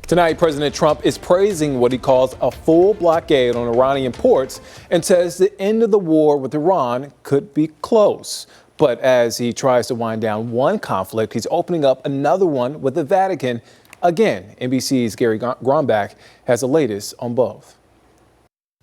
Tonight, President Trump is praising what he calls a full blockade on Iranian ports and says the end of the war with Iran could be close. But as he tries to wind down one conflict, he's opening up another one with the Vatican. Again, NBC's Gary Grombach has the latest on both.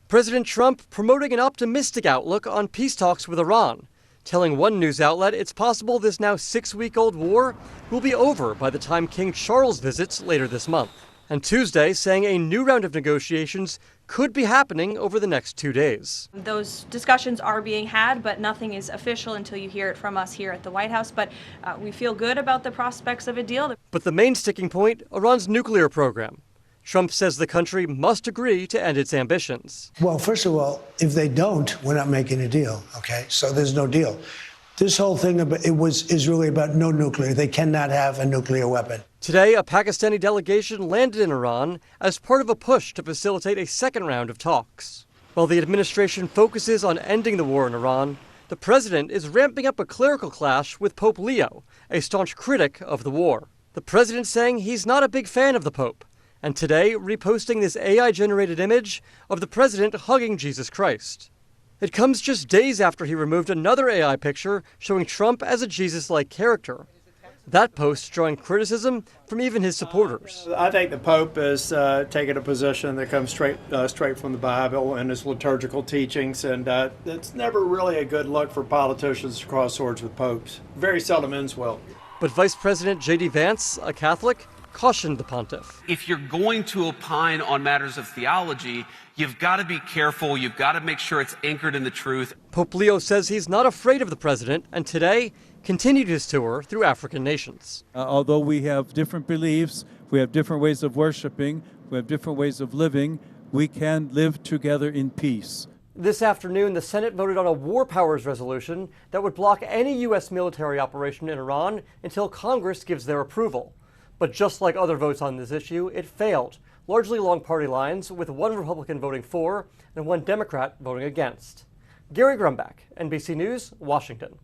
President Trump promoting an optimistic outlook on peace talks with Iran, telling one news outlet it's possible this now 6-week-old war will be over by the time King Charles visits later this month. And Tuesday saying a new round of negotiations could be happening over the next 2 days. Those discussions are being had, but nothing is official until you hear it from us here at the White House. But we feel good about the prospects of a deal. But the main sticking point, Iran's nuclear program. Trump says the country must agree to end its ambitions. Well, first of all, if they don't, we're not making a deal, okay? So there's no deal. This whole thing is really about no nuclear. They cannot have a nuclear weapon. Today, a Pakistani delegation landed in Iran as part of a push to facilitate a second round of talks. While the administration focuses on ending the war in Iran, the president is ramping up a clerical clash with Pope Leo, a staunch critic of the war. The president saying he's not a big fan of the Pope, and today reposting this AI-generated image of the president hugging Jesus Christ. It comes just days after he removed another AI picture showing Trump as a Jesus-like character. That post drawing criticism from even his supporters. I think the Pope is taking a position that comes straight from the Bible and his liturgical teachings, and it's never really a good look for politicians to cross swords with popes. Very seldom ends well. But Vice President J.D. Vance, a Catholic, cautioned the pontiff. If you're going to opine on matters of theology, you've got to be careful. You've got to make sure it's anchored in the truth. Pope Leo says he's not afraid of the president, and today continued his tour through African nations. Although we have different beliefs, we have different ways of worshiping, we have different ways of living, we can live together in peace. This afternoon, the Senate voted on a war powers resolution that would block any U.S. military operation in Iran until Congress gives their approval. But just like other votes on this issue, it failed, largely along party lines, with one Republican voting for and one Democrat voting against. Gary Grumbach, NBC News, Washington.